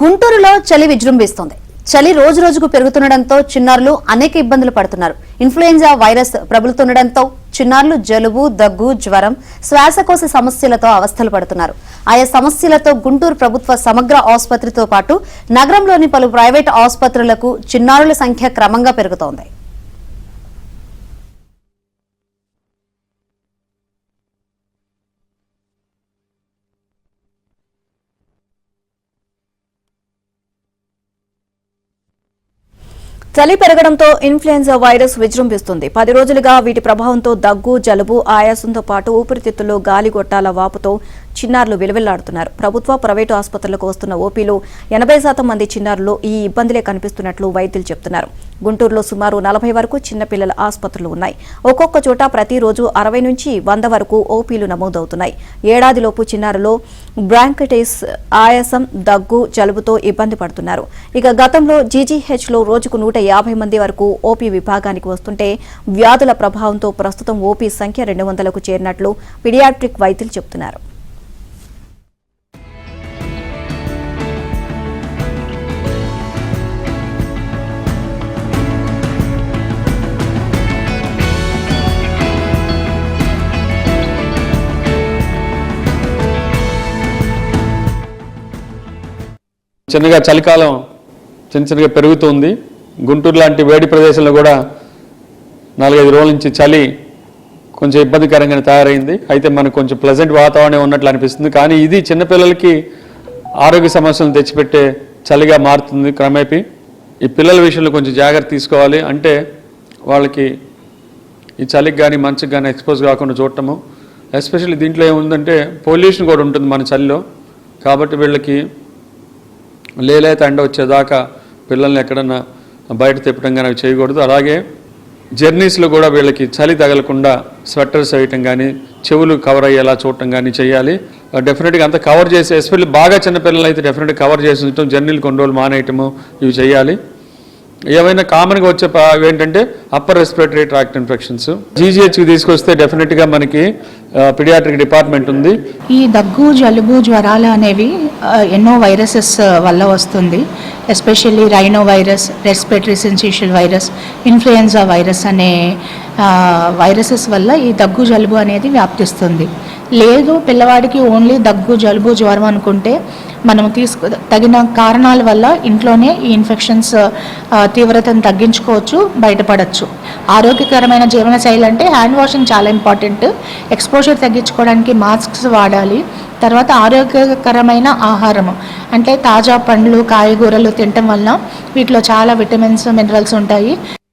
గుంటూరులో చలి విజృంభిస్తోంది. చలి రోజు రోజుకు పెరుగుతుండటంతో చిన్నారులు అనేక ఇబ్బందులు పడుతున్నారు. ఇన్ఫ్లుయెంజా వైరస్ ప్రబలుతుండటంతో చిన్నారులు జలుబు, దగ్గు, జ్వరం, శ్వాసకోశ సమస్యలతో అవస్థలు పడుతున్నారు. ఆయా సమస్యలతో గుంటూరు ప్రభుత్వ సమగ్ర ఆసుపత్రితో పాటు నగరంలోని పలు ప్రైవేట్ ఆసుపత్రులకు చిన్నారుల సంఖ్య క్రమంగా పెరుగుతోంది. చలి పెరగడంతో ఇన్ఫ్లుయెంజా వైరస్ విజృంభిస్తుంది. 10 రోజులుగా వీటి ప్రభావంతో దగ్గు, జలుబు, ఆయాసంతో పాటు ఊపిరితిత్తుల్లో గాలిగొట్టాల వాపుతో చిన్నారులు విలువెల్లాడుతున్నారు. ప్రభుత్వ, ప్రైవేటు ఆసుపత్రులకు వస్తున్న ఓపీలో 80% మంది చిన్నారులు ఈ ఇబ్బందులే కనిపిస్తున్నట్లు వైద్యులు చెబుతున్నారు. గుంటూరులో సుమారు 40 వరకు చిన్నపిల్లల ఆసుపత్రులు ఉన్నాయి. ఒక్కొక్క చోట ప్రతిరోజు 60 నుంచి 100 వరకు ఓపీలు నమోదవుతున్నాయి. ఏడాదిలోపు చిన్నారులో బ్రాంకైటిస్, ఆయాసం, దగ్గు, జలుబుతో ఇబ్బంది పడుతున్నారు. ఇక గతంలో జీజీహెచ్లో రోజుకు 150 మంది వరకు ఓపీ విభాగానికి వస్తుంటే వ్యాధుల ప్రభావంతో ప్రస్తుతం ఓపీ సంఖ్య 200కు చేరినట్లు పీడియాట్రిక్ వైద్యులు చెబుతున్నారు. చిన్నగా చలికాలం చిన్నగా పెరుగుతుంది. గుంటూరు లాంటి వేడి ప్రదేశంలో కూడా 4-5 రోజుల నుంచి చలి కొంచెం ఇబ్బందికరంగానే తయారైంది. అయితే మనకు కొంచెం ప్లెజెంట్ వాతావరణం ఉన్నట్లు అనిపిస్తుంది. కానీ ఇది చిన్నపిల్లలకి ఆరోగ్య సమస్యలను తెచ్చిపెట్టే చలిగా మారుతుంది క్రమేపీ. ఈ పిల్లల విషయంలో కొంచెం జాగ్రత్త తీసుకోవాలి. అంటే వాళ్ళకి ఈ చలికి కానీ మంచుకి కానీ ఎక్స్పోజ్ కాకుండా చూడటము. ఎస్పెషల్లీ దీంట్లో ఏముందంటే పొల్యూషన్ కూడా ఉంటుంది మన చలిలో. కాబట్టి వీళ్ళకి లేలేత ఎండ వచ్చేదాకా పిల్లల్ని ఎక్కడన్నా బయట తిప్పడం కానీ అవి చేయకూడదు. అలాగే జర్నీస్లో కూడా వీళ్ళకి చలి తగలకుండా స్వెటర్స్ వేయటం కానీ, చెవులు కవర్ అయ్యేలా చూడటం కానీ చేయాలి. డెఫినెట్గా అంతా కవర్ చేసి, ఎస్పెషల్లీ బాగా చిన్నపిల్లలు అయితే డెఫినెట్గా కవర్ చేసి ఉంచడం, జర్నీలు కొన్ని రోజులు మానేయటము ఇవి చేయాలి. ఏవైనా కామన్గా వచ్చే ఏంటంటే అప్పర్ రెస్పిరేటరీ ట్రాక్ట్ ఇన్ఫెక్షన్స్. జీజీహెచ్కి తీసుకొస్తే డెఫినెట్గా మనకి పీడియాట్రిక్ డిపార్ట్మెంట్ ఉంది. ఈ దగ్గు, జలుబు, జ్వరాలు అనేవి ఎన్నో వైరసెస్ వల్ల వస్తుంది. Especially rhino virus, respiratory syncytial virus, influenza virus అనే వైరసెస్ వల్ల ఈ దగ్గు, జలుబు అనేది వ్యాప్తిస్తుంది. లేదు పిల్లవాడికి ఓన్లీ దగ్గు, జలుబు, జ్వరం అనుకుంటే మనం తగిన కారణాల వల్ల ఇంట్లోనే ఈ ఇన్ఫెక్షన్స్ తీవ్రతను తగ్గించుకోవచ్చు, బయటపడవచ్చు. ఆరోగ్యకరమైన జీవనశైలి అంటే హ్యాండ్ వాషింగ్ చాలా ఇంపార్టెంట్. ఎక్స్పోజర్ తగ్గించుకోవడానికి మాస్క్స్ వాడాలి. తర్వాత ఆరోగ్యకరమైన ఆహారము అంటే తాజా పండ్లు, కాయగూరలు తినటం వల్ల వీటిలో చాలా విటమిన్స్, మినరల్స్ ఉంటాయి.